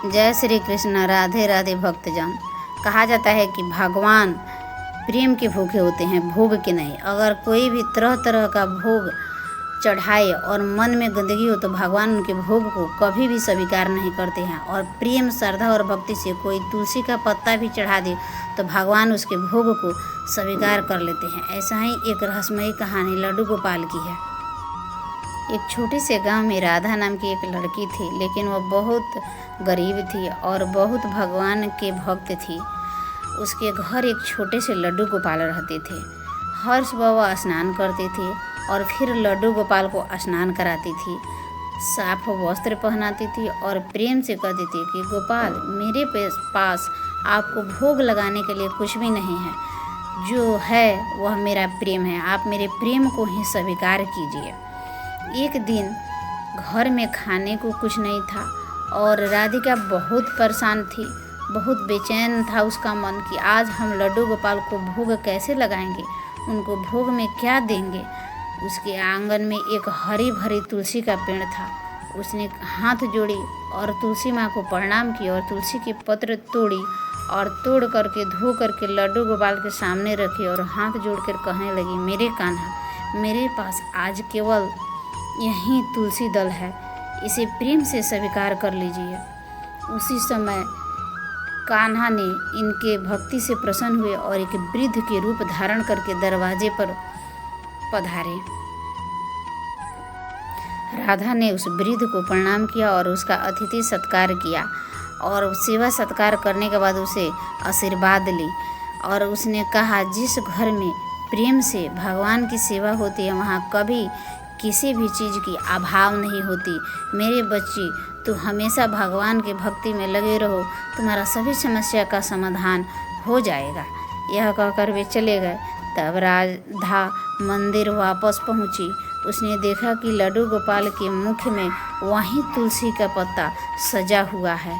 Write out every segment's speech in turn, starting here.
जय श्री कृष्ण। राधे राधे भक्तजन। कहा जाता है कि भगवान प्रेम के भूखे होते हैं, भोग के नहीं। अगर कोई भी तरह तरह का भोग चढ़ाए और मन में गंदगी हो तो भगवान उनके भोग को कभी भी स्वीकार नहीं करते हैं। और प्रेम, श्रद्धा और भक्ति से कोई तुलसी का पत्ता भी चढ़ा दे तो भगवान उसके भोग को स्वीकार कर लेते हैं। ऐसा ही एक रहस्यमयी कहानी लड्डू गोपाल की है। एक छोटे से गांव में राधा नाम की एक लड़की थी, लेकिन वह बहुत गरीब थी और बहुत भगवान के भक्त थी। उसके घर एक छोटे से लड्डू गोपाल रहते थे। हर सुबह वह स्नान करती थी और फिर लड्डू गोपाल को स्नान कराती थी, साफ वस्त्र पहनाती थी और प्रेम से कहती थी कि गोपाल, मेरे पास आपको भोग लगाने के लिए कुछ भी नहीं है, जो है वह मेरा प्रेम है। आप मेरे प्रेम को ही स्वीकार कीजिए। एक दिन घर में खाने को कुछ नहीं था और राधिका बहुत परेशान थी, बहुत बेचैन था उसका मन कि आज हम लड्डू गोपाल को भोग कैसे लगाएंगे, उनको भोग में क्या देंगे। उसके आंगन में एक हरी भरी तुलसी का पेड़ था। उसने हाथ जोड़ी और तुलसी माँ को प्रणाम किया और तुलसी के पत्र तोड़ी और तोड़ करके धो करके लड्डू गोपाल के सामने रखी और हाथ जोड़कर कहने लगी, मेरे कान्हा, मेरे पास आज केवल यही तुलसी दल है, इसे प्रेम से स्वीकार कर लीजिए। उसी समय कान्हा ने इनके भक्ति से प्रसन्न हुए और एक वृद्ध के रूप धारण करके दरवाजे पर पधारे। राधा ने उस वृद्ध को प्रणाम किया और उसका अतिथि सत्कार किया और सेवा सत्कार करने के बाद उसे आशीर्वाद ली और उसने कहा, जिस घर में प्रेम से भगवान की सेवा होती है वहाँ कभी किसी भी चीज़ की अभाव नहीं होती। मेरे बच्ची, तो हमेशा भगवान के भक्ति में लगे रहो, तुम्हारा सभी समस्या का समाधान हो जाएगा। यह कहकर वे चले गए। तब राधा मंदिर वापस पहुंची। उसने देखा कि लड्डू गोपाल के मुख में वहीं तुलसी का पत्ता सजा हुआ है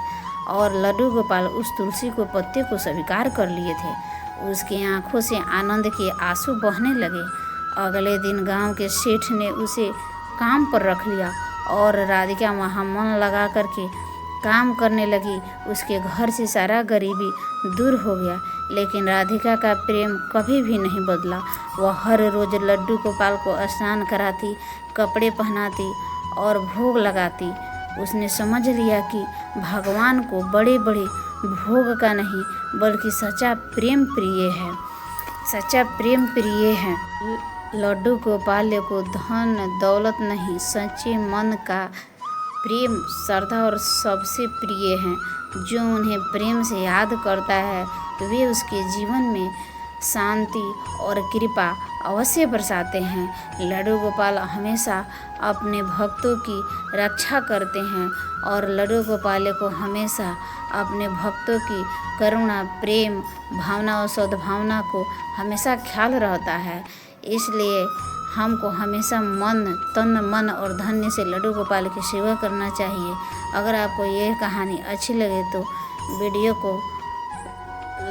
और लड्डू गोपाल उस तुलसी को पत्ते को स्वीकार कर लिए थे। उसकी आंखों से आनंद के आंसू बहने लगे। अगले दिन गांव के सेठ ने उसे काम पर रख लिया और राधिका वहाँ मन लगा करके काम करने लगी। उसके घर से सारा गरीबी दूर हो गया, लेकिन राधिका का प्रेम कभी भी नहीं बदला। वह हर रोज़ लड्डू गोपाल को स्नान कराती, कपड़े पहनाती और भोग लगाती। उसने समझ लिया कि भगवान को बड़े बड़े भोग का नहीं बल्कि सच्चा प्रेम प्रिय है, सच्चा प्रेम प्रिय है। लड्डू गोपाल को धन दौलत नहीं, सच्चे मन का प्रेम, श्रद्धा और सबसे प्रिय हैं। जो उन्हें प्रेम से याद करता है तो वे उसके जीवन में शांति और कृपा अवश्य बरसाते हैं। लड्डू गोपाल हमेशा अपने भक्तों की रक्षा करते हैं और लड्डू गोपाल को हमेशा अपने भक्तों की करुणा, प्रेम भावना और सद्भावना को हमेशा ख्याल रहता है। इसलिए हमको हमेशा मन, तन, मन और धन से लड्डू गोपाल की सेवा करना चाहिए। अगर आपको ये कहानी अच्छी लगे तो वीडियो को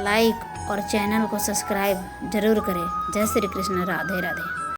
लाइक और चैनल को सब्सक्राइब जरूर करें। जय श्री कृष्ण। राधे राधे।